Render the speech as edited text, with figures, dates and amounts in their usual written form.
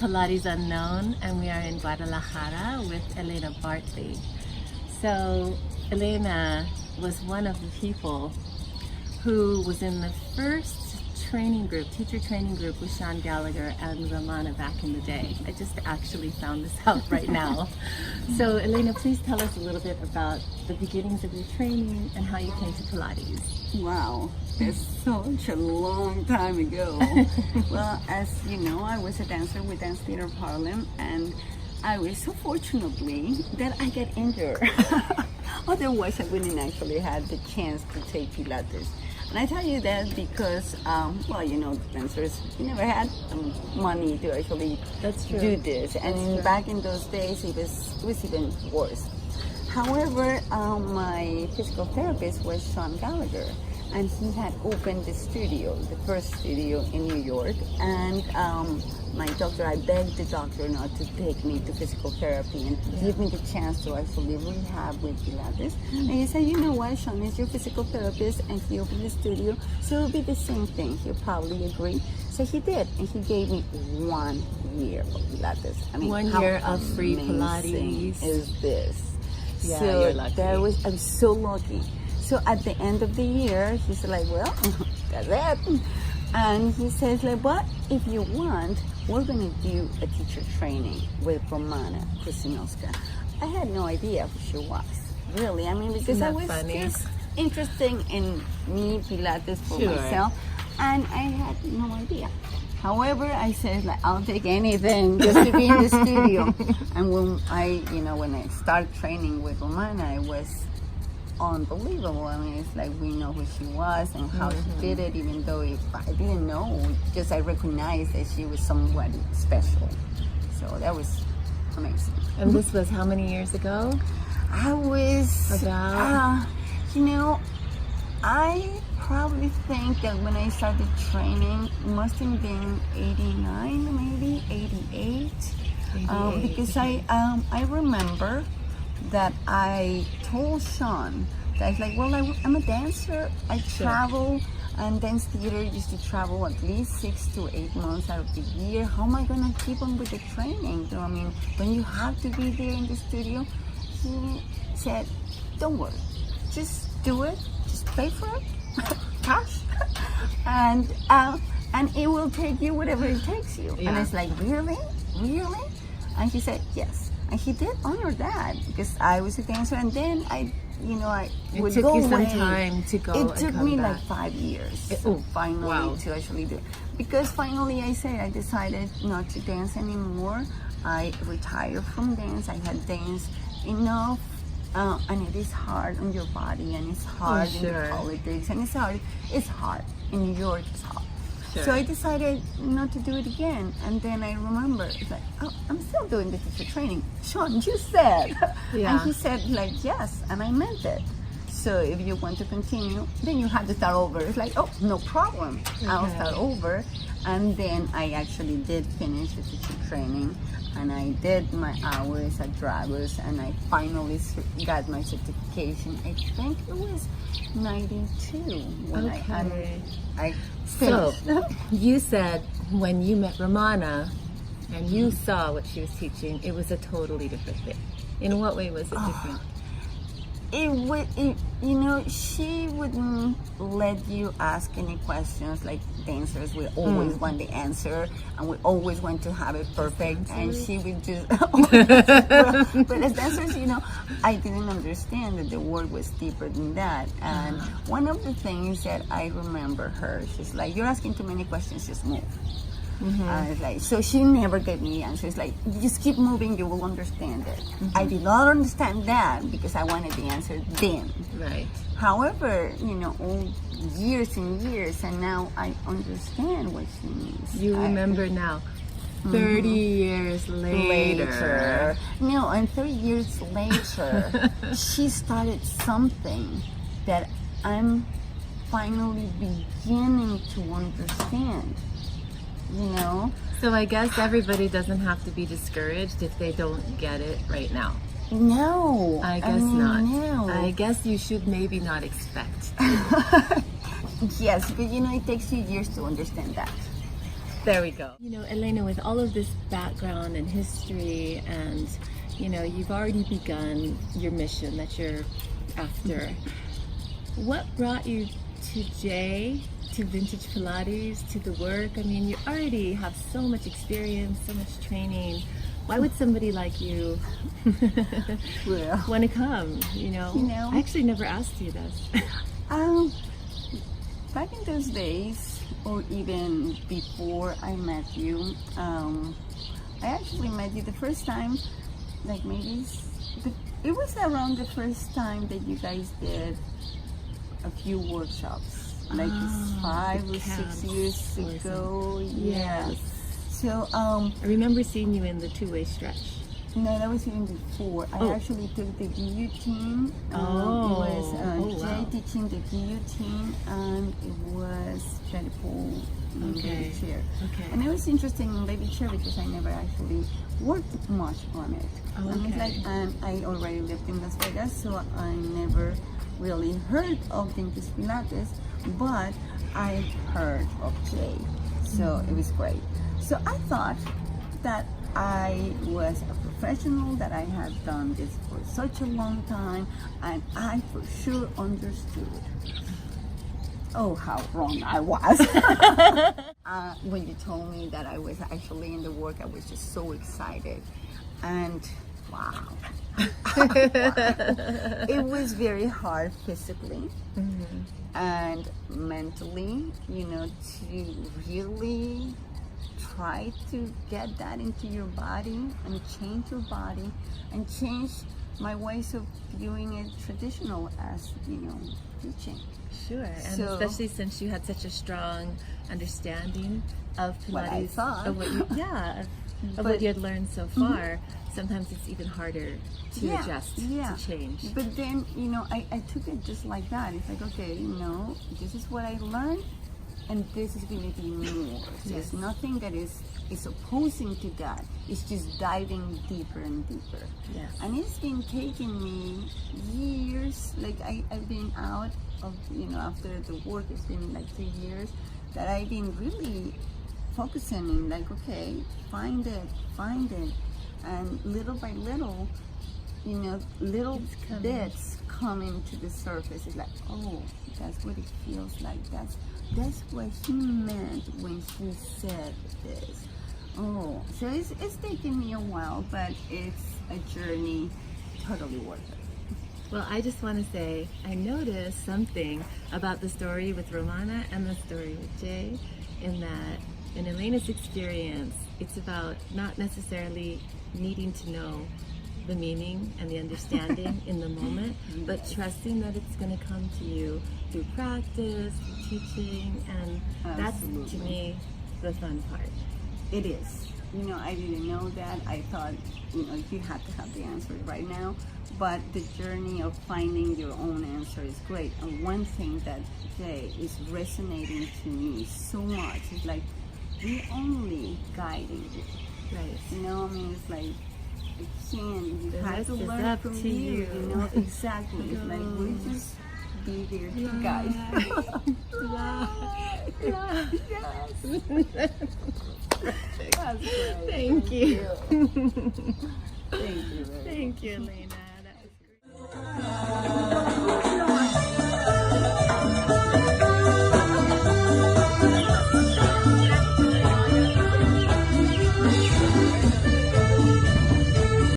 Pilates Unknown, and we are in Guadalajara with Elena Bartley. So Elena was one of the people who was in the first training group, teacher training group with Sean Gallagher and Ramana back in the day. I just actually found this out right now. So Elena, please tell us a little bit about the beginnings of your training and how you came to Pilates. Wow, that's such a long time ago. Well, as you know, I was a dancer with Dance Theater of Harlem, and I was so fortunately that I got injured. Otherwise, I wouldn't actually had the chance to take Pilates. And I tell you that because, well, you know, dancers, you never had money to actually do this. And back in those days, it was even worse. However, my physical therapist was Sean Gallagher, and he had opened the studio, the first studio in New York. And my doctor, I begged the doctor not to take me to physical therapy and give me the chance to actually rehab with Pilates. And he said, you know what, Sean is your physical therapist, and he opened the studio, so it'll be the same thing. He'll probably agree. So he did, and he gave me 1 year of Pilates. I mean, 1 year of free Pilates. Is this? Yeah, so you're lucky. I was so lucky. So at the end of the year, he's like, well, that's it. And he says, like, but if you want, we're going to do a teacher training with Romana Kusinowska. I had no idea who she was, really. I mean, because I was just interested in me, Pilates for myself, and I had no idea. However, I said, like, I'll take anything just to be in the studio. And when I started training with Romana, it was unbelievable. I mean, it's like we know who she was and how she did it, even though I didn't know, just I recognized that she was somebody special. So that was amazing. And this was how many years ago? I was about I probably think that when I started training, it must have been 89, maybe 88. Because I remember that I told Sean that I was like, well, I'm a dancer. I travel, and dance theater used to travel at least 6 to 8 months out of the year. How am I gonna keep on with the training? So, I mean, when you have to be there in the studio, he said, don't worry, just do it, just pay for it, cash, and it will take you whatever it takes you. And it's like, really? And he said, yes. And he did honor that, because I was a dancer, and then I would go away. It took you some time to go. It took me like 5 years finally to actually do it. Because finally I decided not to dance anymore. I retired from dance. I had danced enough, and it is hard on your body, and it's hard in the politics, and it's hard. In New York, it's hard. So I decided not to do it again. And then I remember, it's like, oh, I'm still doing the teacher training. Sean, you said. And he said, like, yes, and I meant it. So if you want to continue, then you have to start over. It's like, oh, no problem. I'll start over. And then I actually did finish the teacher training, and I did my hours at Dragos, and I finally got my certification. I think it was 92 when I finished. So you said when you met Ramana and you saw what she was teaching, it was a totally different thing. In what way was it different? She wouldn't let you ask any questions. Like dancers, we always want the answer, and we always want to have it perfect. And she would just, but as dancers, I didn't understand that the word was deeper than that. And one of the things that I remember her, she's like, you're asking too many questions, just move. I was like, so she never gave me the answer. It's like, just keep moving, you will understand it. I did not understand that because I wanted the answer then. Right. However, all years and years, and now I understand what she means. You remember now, 30 years later. No, and 30 years later, she started something that I'm finally beginning to understand. So I guess everybody doesn't have to be discouraged if they don't get it right now. No. I guess not. No. I guess you should maybe not expect. Yes, but it takes you years to understand that. There we go. You know, Elena, with all of this background and history, and you know, you've already begun your mission that you're after. What brought you to Jay, to Vintage Pilates, to the work? I mean, you already have so much experience, so much training. Why would somebody like you Well, want to come? You know, I actually never asked you this. Back in those days, or even before I met you, I actually met you the first time, like maybe, it was around the first time that you guys did a few workshops, like 5 or 6 years ago. Yes. So I remember seeing you in the two-way stretch. no, that was even before. I actually took the guillotine. It was Jay teaching the guillotine, and it was baby chair. Okay. And it was interesting in baby chair because I never actually worked much on it. And I already lived in Las Vegas, so I never really heard of Vintage Pilates, but I heard of Jay, so it was great. So I thought that I was a professional, that I had done this for such a long time, and I for sure understood. Oh, how wrong I was. When you told me that I was actually in the work, I was just so excited. And wow. It was very hard physically and mentally, you know, to really try to get that into your body and change your body and change my ways of viewing it traditional as, you know, teaching. Sure, and especially since you had such a strong understanding of Pilates, what I thought. of what you, of what you had learned so far, sometimes it's even harder to adjust, to change. But then, you know, I took it just like that. It's like, okay, you know, this is what I learned, and this is going to be more. There's nothing that is opposing to that. It's just diving deeper and deeper. Yes. And it's been taking me years. Like I've been out of, you know, after the work, it's been like 3 years that I've been really focusing on, like, okay, find it. And little by little, you know, little bits coming to the surface. It's like, oh, that's what it feels like. That's what he meant when he said this. Oh, so it's taken me a while, but it's a journey totally worth it. Well, I just want to say, I noticed something about the story with Romana and the story with Jay, in that in Elena's experience, it's about not necessarily needing to know the meaning and the understanding in the moment, but trusting that it's going to come to you through practice, through teaching, and that's, to me, the fun part. It is. You know, I didn't know that. I thought, you know, you had to have the answer right now, but the journey of finding your own answer is great. And one thing that Jay is resonating to me so much is like, we're only guiding you. Right. You know, I mean, it's like, you The have rest to is learn up from to you know, exactly. It's like, we just be there to guide. Yes. That's great. Thank you. Thank you. Thank you, Elena.